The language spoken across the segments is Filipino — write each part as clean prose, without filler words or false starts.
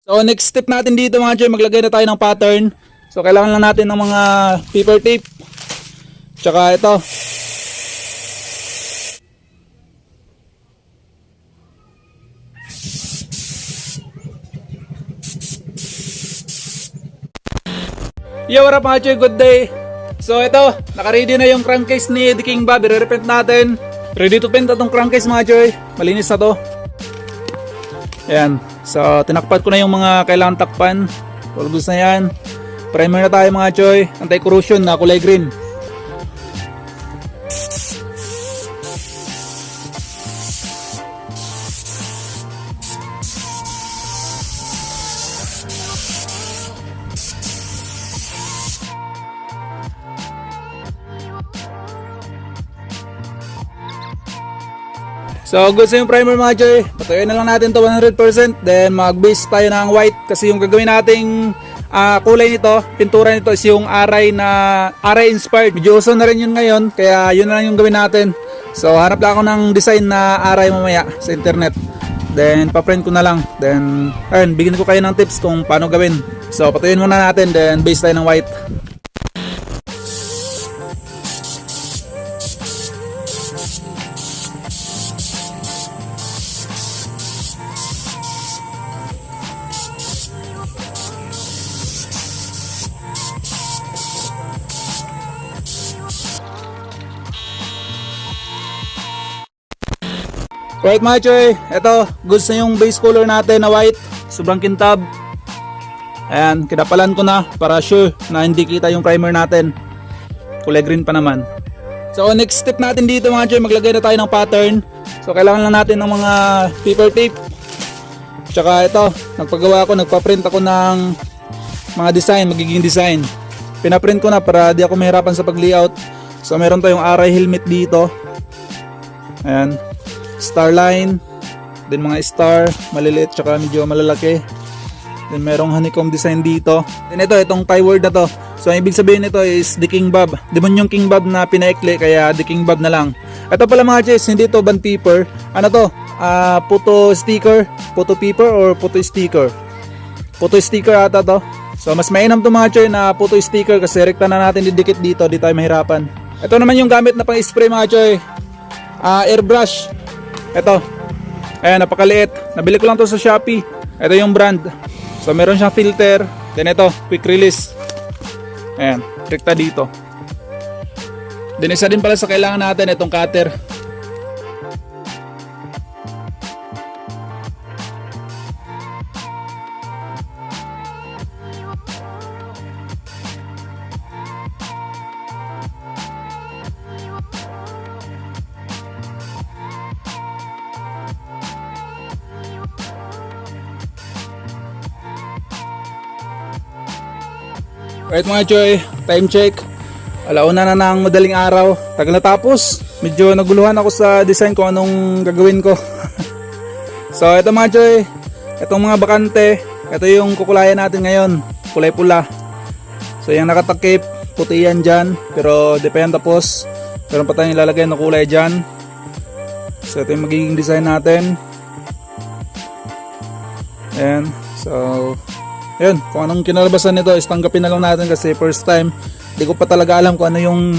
So next step natin dito mga Joy, maglagay na tayo ng pattern. So kailangan lang natin ng mga paper tape. Tsaka ito. Yo, what up mga Joy, good day. So ito, naka-ready na yung crankcase ni The King Bob. I-repaint natin. Ready to paint itong crankcase mga Joy. Malinis na to. Ayan. So tinakpan ko na yung mga kailangan takpan. Pulbos na yan. Primer na tayo mga Joy. Anti-corrosion na kulay green. So good sa yung primer mga Joy. Patayin na lang natin to 100%. Then mag-base tayo ng white. Kasi yung gagawin nating kulay nito, pintura nito is yung aray na aray inspired. Medyo uso na rin yun ngayon. Kaya yun na lang yung gawin natin. So hanap lang ako ng design na aray mamaya sa internet. Then pa-print ko na lang. Then ayun, bigyan ko kayo ng tips kung paano gawin. So patayin muna natin. Then base tayo ng white. Right mga Joy, ito, goods na yung base color natin na white, sobrang kintab. Ayan, kinapalan ko na para sure na hindi kita yung primer natin. Kulay green pa naman. So next step natin dito mga Joy, maglagay na tayo ng pattern. So kailangan lang natin ng mga paper tape. Tsaka ito, nagpagawa ako, nagpa-print ako ng mga design, magiging design. Pinaprint ko na para di ako mahirapan sa pag-layout. So meron tayong aray helmet dito. Ayan. Star line, then mga star, maliliit tsaka medyo malalaki. Then merong honeycomb design dito. Then itong tie word na to. So ang ibig sabihin nito is The King Bob. Demon yung King Bob na pinaikli kaya The King Bob na lang. Ito pala mga Jess, hindi to band paper. Ano to? Photo sticker, photo paper or photo sticker. Photo sticker ata to. So mas mainam to mga Joy na photo sticker kasi rekta na natin didikit dito, di tayo mahirapan. Ito naman yung gamit na pang spray mga Joy. Airbrush. Ito, ayan, napakaliit. Nabili ko lang to sa Shopee. Ito yung brand. So meron siyang filter. Then ito, quick release. Ayan, rekta dito. Then isa din pala sa kailangan natin, itong cutter. Right mga Joy, time check. Alauna na ng madaling araw. Tagal na tapos. Medyo naguluhan ako sa design ko anong gagawin ko. So ito mga Joy, itong mga bakante, ito yung kukulayan natin ngayon. Kulay pula. So yung nakatakip, puti yan dyan. Pero depende tapos. Meron pa tayong ilalagay na kulay dyan. So ito yung magiging design natin. Ayan. So yun, kung anong kinalabasan nito is tanggapin na lang natin kasi first time. Hindi ko pa talaga alam kung ano yung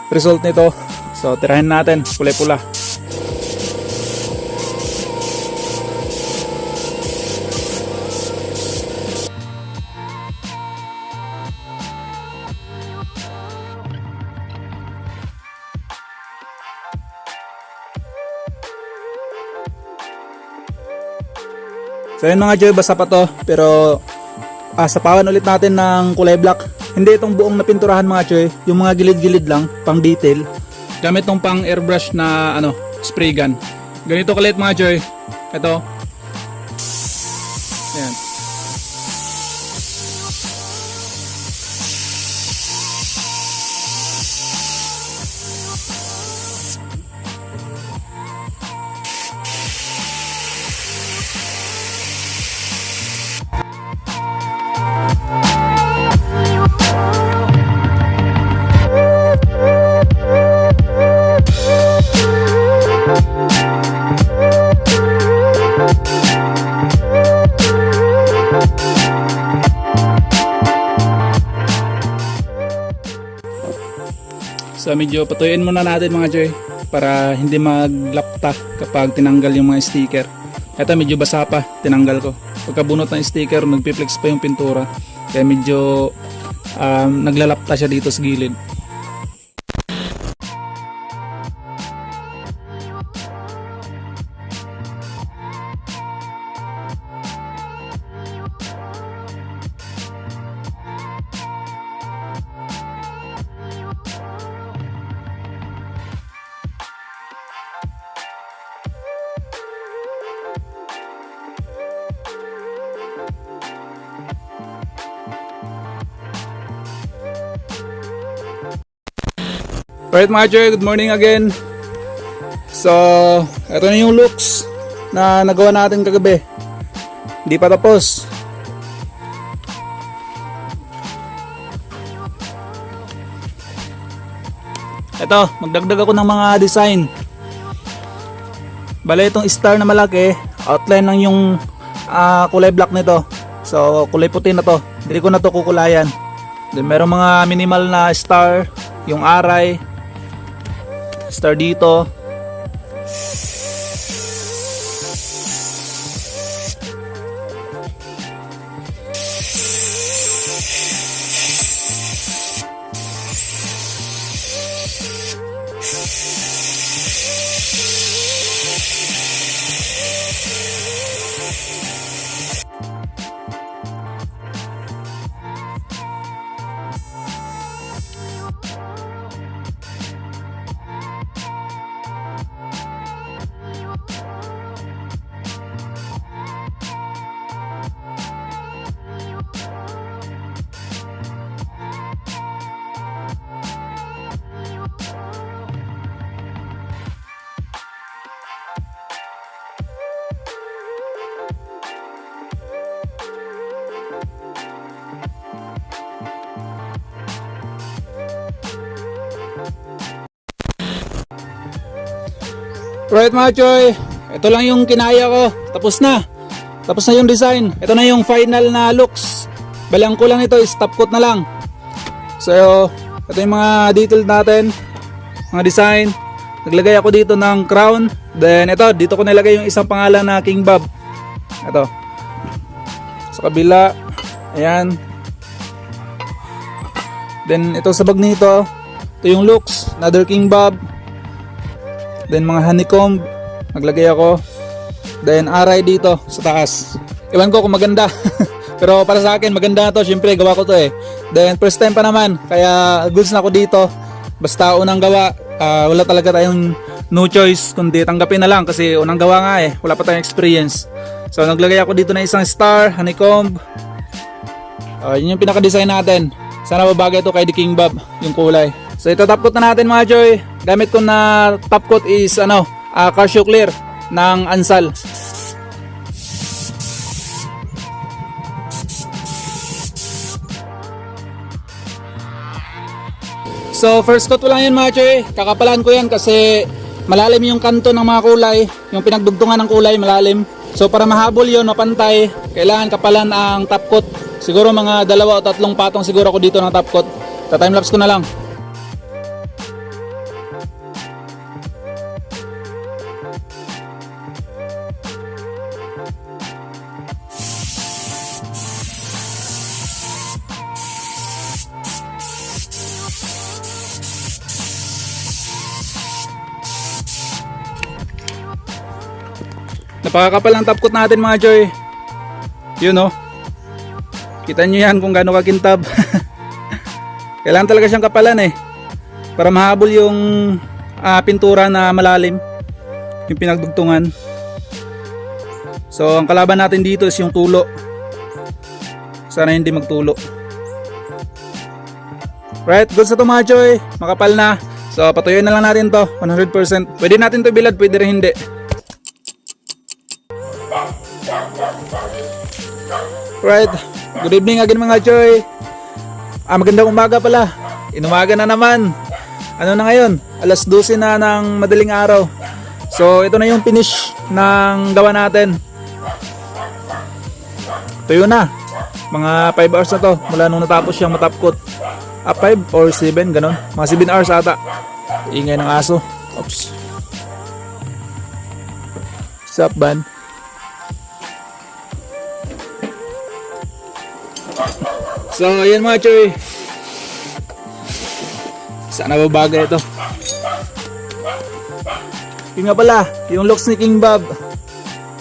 result nito. So tirahin natin, kulay pula. So yun mga Joy, basta pa to. Pero sapawan ulit natin ng kulay black. Hindi itong buong napinturahan mga Joy, yung mga gilid-gilid lang, pang detail. Gamit tong pang airbrush na spray gun. Ganito kalit mga Joy. Ito. Ayan. So medyo patuyuin muna natin mga Joy para hindi maglapta kapag tinanggal yung mga sticker. Ito medyo basa pa, tinanggal ko. Pagkabunot ng sticker, nagpiplex pa yung pintura. Kaya medyo naglalapta siya dito sa gilid. Alright mga Joy, good morning again. So, ito na yung looks na nagawa natin kagabi. Hindi pa tapos. Ito, magdagdag ako ng mga design. Bale itong star na malaki, outline lang yung kulay black nito. So, kulay puti na to. Hindi ko na to kukulayan. Then meron mga minimal na star, yung aray. Star dito. Right mga Joy, ito lang yung kinaya ko. Tapos na yung design. Ito na yung final na looks. Balang ko lang ito is top coat na lang. So ito yung mga detail natin, mga design. Naglagay ako dito ng crown. Then ito, dito ko nilagay yung isang pangalan na King Bob. Ito sa kabila. Ayan. Then ito sa bag nito, ito yung looks, another King Bob. Then mga honeycomb, naglagay ako. Then aray dito sa taas. Iwan ko kung maganda. Pero para sa akin maganda na to, syempre gawa ko to eh. Then first time pa naman, kaya goods na ako dito. Basta unang gawa, wala talaga tayong no choice kundi tanggapin na lang kasi unang gawa nga eh, wala pa tayong experience. So naglagay ako dito na isang star, honeycomb. Yun yung pinaka-design natin. Sana babagay ito kay The King Bob, yung kulay. So ito top coat na natin mga Joy. Gamit ko na top coat is Casio Clear ng Ansal. So first coat ko lang yan mga Joy. Kakapalan ko yan kasi malalim yung kanto ng mga kulay. Yung pinagdugtungan ng kulay malalim. So para mahabol yun, mapantay, kailangan kapalan ang top coat. Siguro mga 2 o 3 patong siguro ako dito ng top coat. Ta-timelapse ko na lang. Napakakapal ang top coat natin mga Joy. Yun oh. Kita nyo yan kung gaano kakintab. Kailangan talaga siyang kapalan eh. Para mahabol yung pintura na malalim. Yung pinagdugtungan. So ang kalaban natin dito is yung tulo. Sana hindi magtulo. Right, goods na to mga Joy. Makapal na. So patuyuin na lang natin to 100%. Pwede natin to bilad, pwede rin hindi. Right, good evening again mga Joy. Magandang umaga pala. Inumaga na naman. Ano na ngayon? Alas 12 na ng madaling araw. So ito na yung finish ng gawa natin. Tuyo na. Mga 5 hours na to mula nung natapos siyang matapkot. 5 or 7, ganon. Mga 7 hours ata. Ingay ng aso. Oops. What's up, ban? So, ayan mga choy. Sana babaga ito. Yung nga pala, yung locks ni King Bob.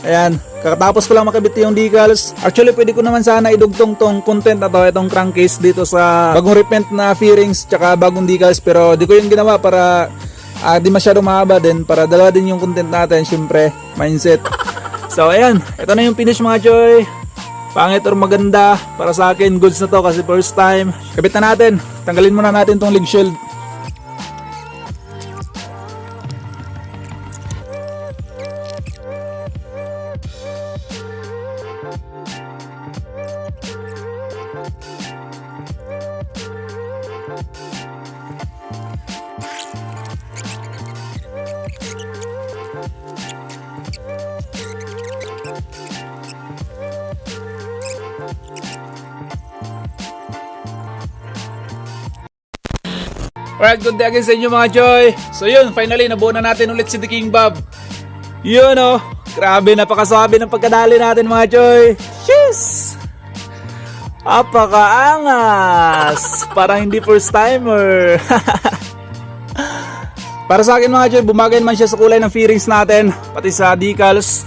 Ayan, kakatapos ko lang makabit yung decals. Actually, pwede ko naman sana idugtong tong content na to, itong crankcase dito sa bagong repaint na fairings tsaka bagong decals. Pero di ko yung ginawa para di masyado mahaba din, para dalawa din yung content natin, syempre, mindset. So, ayan, ito na yung finish mga choy. Pangit or maganda, para sa akin, goods na to kasi first time. Kabit na natin, tanggalin muna natin tong leg shield. Alright, good day again sa inyo mga choy. So yun, finally nabuo na natin ulit si The King Bob. Yun oh, grabe, napakasabi ng pagkadali natin mga choy. Sheesh! Apakaangas! Parang hindi first timer. Para sa akin mga choy, bumagay naman siya sa kulay ng fairings natin, pati sa decals.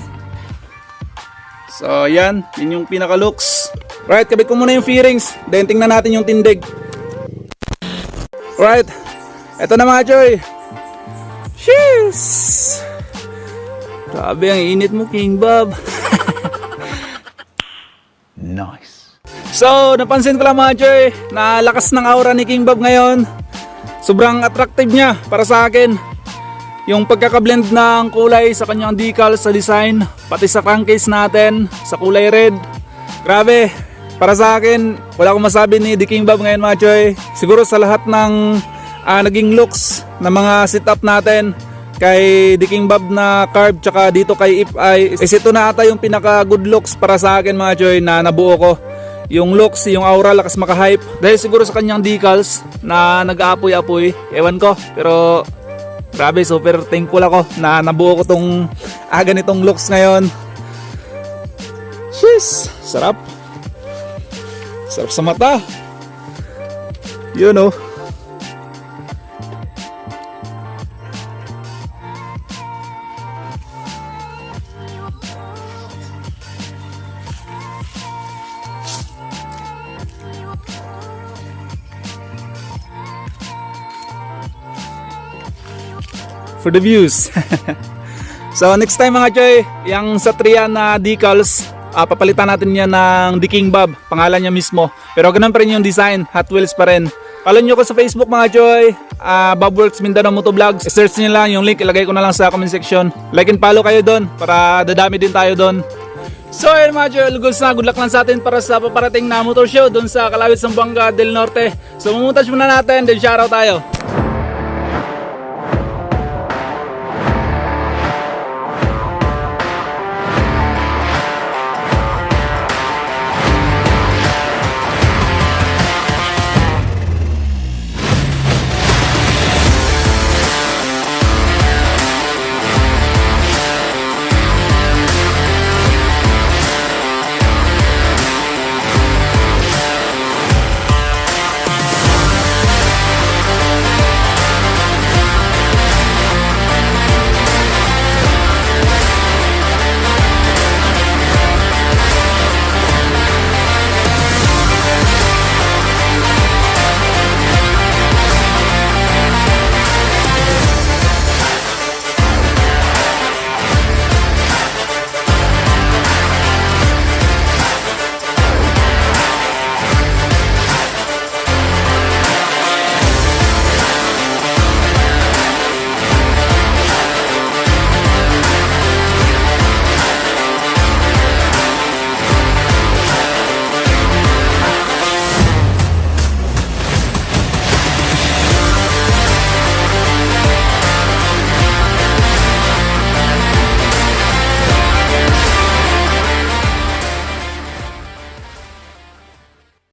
So yan, yun yung pinaka looks. Alright, kabit ko muna yung fairings, then tingnan natin yung tindig. Alright, eto na mga choy. Sheesh! Grabe ang init mo King Bob. Nice. So, napansin ko lang mga choy, na lakas ng aura ni King Bob ngayon. Sobrang attractive niya para sa akin. Yung pagkakablend ng kulay sa kanyang decal, sa design, pati sa crankcase natin, sa kulay red. Grabe. Para sa akin, wala akong masabi ni The King Bob ngayon mga choy. Siguro sa lahat ng naging looks na mga setup natin kay The King Bob na carb tsaka dito kay If I, is ito na ata yung pinaka good looks para sa akin mga choy na nabuo ko. Yung looks, yung aura, lakas makahype. Dahil siguro sa kanyang decals na nag-aapoy-apoy. Ewan ko, pero grabe, super thankful ako na nabuo ko tong ganitong looks ngayon. Sheesh, sarap. Sarap sa mata. Yun oh. For the views. So next time mga choy, yung sa Trian na decals, papalitan natin yan ng The King Bob, pangalan niya mismo. Pero ganun pa rin yung design, Hot Wheels pa rin. Follow nyo ko sa Facebook mga choy, Bobworks Mindanao Motovlogs. Search nyo lang yung link, ilagay ko na lang sa comment section. Like and follow kayo doon para dadami din tayo doon. So ayun mga choy, good luck lang sa atin para sa paparating na motor show doon sa Kalawit, Zamboanga del Norte. So mumuntaj muna natin, then shoutout tayo.